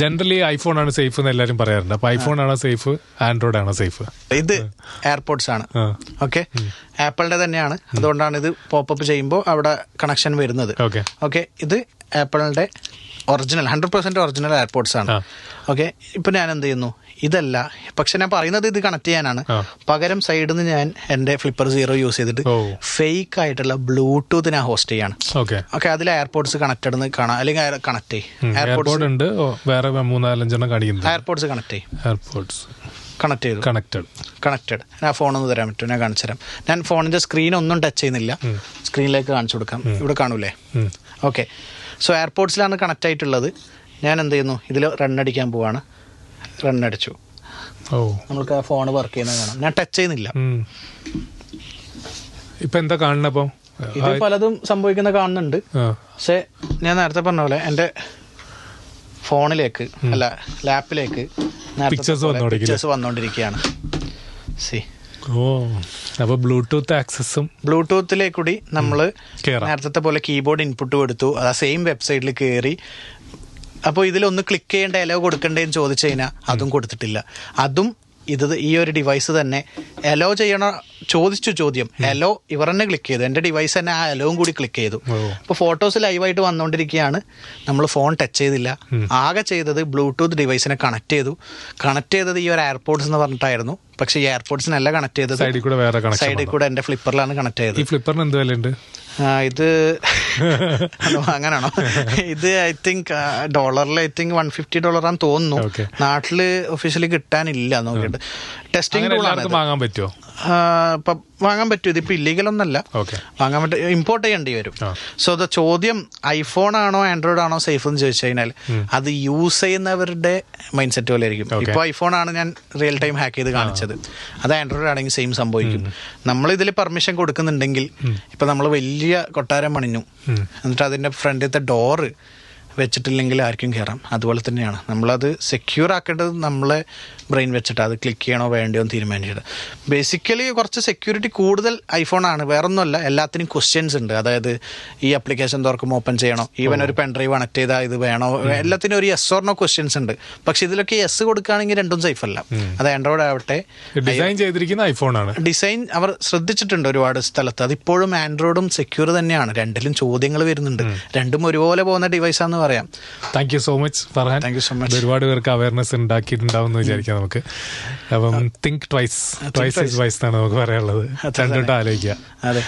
Generally iPhone ആണ് safe എന്ന് എല്ലാവരും പറയാറുണ്ട്. അപ്പൊ ഐഫോൺ ആണോ സേഫ്, ആൻഡ്രോയിഡ് ആണോ സേഫ്? ഇത് എയർപോർട്സ് ആണ്. ഓക്കെ, ആപ്പിളിന്റെ തന്നെയാണ്. അതുകൊണ്ടാണ് ഇത് പോപ്പപ്പ് ചെയ്യുമ്പോൾ അവിടെ കണക്ഷൻ വരുന്നത്. ഓക്കെ, ഇത് ആപ്പിളിന്റെ ഒറിജിനൽ 100% ഒറിജിനൽ എയർപോർട്സ് ആണ്. ഓക്കെ, ഇപ്പൊ ഞാൻ എന്ത് ചെയ്യുന്നു, ഇതല്ല, പക്ഷെ ഞാൻ പറയുന്നത് ഇത് കണക്ട് ചെയ്യാനാണ്. പകരം സൈഡിൽ നിന്ന് ഞാൻ എന്റെ ഫ്ലിപ്പർ 0 യൂസ് ചെയ്തിട്ട് ഫേക്ക് ആയിട്ടുള്ള ബ്ലൂടൂത്ത് ഞാൻ ഹോസ്റ്റ് ചെയ്യാണ്. ഓക്കെ, അതിൽ എയർപോർട്സ് കണക്റ്റഡ് കാണാം, അല്ലെങ്കിൽ കണക്ട് ചെയ്യും. എയർപോർട്സ് കണക്ട് ചെയ്യും, കണക്റ്റഡ്. ഞാൻ ഫോണൊന്ന് തരാൻ പറ്റും, ഞാൻ കാണിച്ചു തരാം. ഞാൻ ഫോണിന്റെ സ്ക്രീൻ ഒന്നും ടച്ച് ചെയ്യുന്നില്ല, സ്ക്രീനിലേക്ക് കാണിച്ചു കൊടുക്കാം. ഇവിടെ കാണൂലേ? ഓക്കെ, സോ എയർപോർട്സിലാണ് കണക്ട് ആയിട്ടുള്ളത്. ഞാൻ എന്ത് ചെയ്യുന്നു, ഇതിൽ റണ്ണടിക്കാൻ പോവാണ്. റണ്ണടിച്ചു, നമുക്ക് ആ ഫോൺ വർക്ക് ചെയ്യുന്നത് കാണാം. ഞാൻ ടച്ച് ചെയ്യുന്നില്ല. ഇപ്പൊ എന്താ കാണുന്നപ്പോ? ഇത് പലതും സംഭവിക്കുന്ന കാണുന്നുണ്ട്. പക്ഷെ ഞാൻ നേരത്തെ പറഞ്ഞ പോലെ എന്റെ ഫോണിലേക്ക് അല്ല ലാപ്പിലേക്ക് പിക്ചേഴ്സ് വന്നോണ്ടിരിക്കുകയാണ്. ബ്ലൂടൂത്തിലേക്കൂടി നമ്മള് നേരത്തെ പോലെ കീബോർഡ് ഇൻപുട്ട് കൊടുത്തു, ആ സെയിം വെബ്സൈറ്റിൽ കയറി. അപ്പോൾ ഇതിലൊന്ന് ക്ലിക്ക് ചെയ്യേണ്ട, എലോ കൊടുക്കണ്ടേന്ന് ചോദിച്ചു കഴിഞ്ഞാൽ അതും കൊടുത്തിട്ടില്ല. അതും ഈ ഒരു ഡിവൈസ് തന്നെ എലോ ചെയ്യണ ചോദിച്ചു. ചോദ്യം എലോ ഇവർ തന്നെ ക്ലിക്ക് ചെയ്തു. എൻ്റെ ഡിവൈസ് തന്നെ ആ എലോവും കൂടി ക്ലിക്ക് ചെയ്തു. അപ്പോൾ ഫോട്ടോസ് ലൈവായിട്ട് വന്നുകൊണ്ടിരിക്കുകയാണ്. നമ്മൾ ഫോൺ ടച്ച് ചെയ്തില്ല. ആകെ ചെയ്തത് ബ്ലൂടൂത്ത് ഡിവൈസിനെ കണക്ട് ചെയ്തത് ഈ ഒരു എയർപോർട്സ് എന്ന് പറഞ്ഞിട്ടായിരുന്നു. പക്ഷേ ഈ എയർപോർട്സിനല്ല കണക്ട് ചെയ്തത്, സൈഡിൽ കൂടെ എൻ്റെ ഫ്ലിപ്പറിലാണ് കണക്ട് ചെയ്തത്. ഈ ഫ്ലിപ്പറിന് എന്ത് വിലയുണ്ട്? ഇത് അങ്ങനെയാണോ? ഇത് ഐ തിങ്ക് ഡോളറിൽ $150 ആണെന്ന് തോന്നുന്നു. നാട്ടില് ഒഫീഷ്യലി കിട്ടാനില്ല. നോക്കിയിട്ട് ടെസ്റ്റിംഗ് ടൂളാണ്. വാങ്ങാൻ പറ്റുമോ? വാങ്ങാൻ പറ്റും. ഇതിപ്പോ ഇല്ലീഗൽ ഒന്നല്ല, വാങ്ങാൻ പറ്റും. ഇമ്പോർട്ട് ചെയ്യേണ്ടി വരും. സോ ദ ചോദ്യം ഐഫോൺ ആണോ ആൻഡ്രോയിഡ് ആണോ സേഫ് എന്ന് ചോദിച്ചു കഴിഞ്ഞാൽ അത് യൂസ് ചെയ്യുന്നവരുടെ മൈൻഡ് സെറ്റ് പോലെ ആയിരിക്കും. ഇപ്പൊ ഐഫോൺ ആണ് ഞാൻ റിയൽ ടൈം ഹാക്ക് ചെയ്ത് കാണിച്ചത്, അത് ആൻഡ്രോയിഡ് ആണെങ്കിൽ സെയിം സംഭവിക്കും. നമ്മൾ ഇതിൽ പെർമിഷൻ കൊടുക്കുന്നുണ്ടെങ്കിൽ, ഇപ്പൊ നമ്മൾ വലിയ കൊട്ടാരം പണിഞ്ഞു, എന്നിട്ട് അതിന്റെ ഫ്രണ്ടിലത്തെ ഡോറ് വെച്ചിട്ടില്ലെങ്കിൽ ആർക്കും കയറാം. അതുപോലെ തന്നെയാണ് നമ്മളത് സെക്യൂർ ആക്കേണ്ടത് നമ്മളെ ബ്രെയിൻ വെച്ചിട്ട് അത് ക്ലിക്ക് ചെയ്യണോ വേണ്ടയോ എന്ന് തീരുമാനിച്ചിട്ട്. ബേസിക്കലി കുറച്ച് സെക്യൂരിറ്റി കൂടുതൽ ഐഫോണാണ്, വേറൊന്നുമല്ല. എല്ലാത്തിനും ക്വസ്റ്റ്യൻസ് ഉണ്ട്. അതായത് ഈ ആപ്ലിക്കേഷൻ തുറക്കുമ്പോൾ ഓപ്പൺ ചെയ്യണോ, ഈവൻ ഒരു പെൻഡ്രൈവ് കണക്ട് ചെയ്താൽ ഇത് വേണോ, എല്ലാത്തിനും ഒരു യെസ് ഓർ നോ ക്വസ്റ്റ്യൻസ് ഉണ്ട്. പക്ഷെ ഇതിലൊക്കെ യെസ് കൊടുക്കുകയാണെങ്കിൽ രണ്ടും സേഫ് അല്ല. അത് ആൻഡ്രോയിഡ് ആവട്ടെ, ഡിസൈൻ ചെയ്തിരിക്കുന്ന ഐഫോണാണ്. ഡിസൈൻ അവർ ശ്രദ്ധിച്ചിട്ടുണ്ട് ഒരുപാട് സ്ഥലത്ത്. അതിപ്പോഴും ആൻഡ്രോയിഡും സെക്യൂർ തന്നെയാണ്. രണ്ടിലും ചോദ്യങ്ങൾ വരുന്നുണ്ട്. രണ്ടും ഒരുപോലെ പോകുന്ന ഡിവൈസാന്ന് പറയാം. Thank you so much Farhan. Thank you so much. ഒരുപാട് പേർക്ക് അവയർനെസ് ഉണ്ടാക്കിയിട്ടുണ്ടാവും എന്ന് വിചാരിക്കാം നമുക്ക്. അപ്പം തിങ്ക് ട്വൈസ് ഈസ് വൈസ് എന്നാണ് നമുക്ക് പറയാനുള്ളത്. രണ്ടോട്ട് ആലോചിക്കുക. അതെ.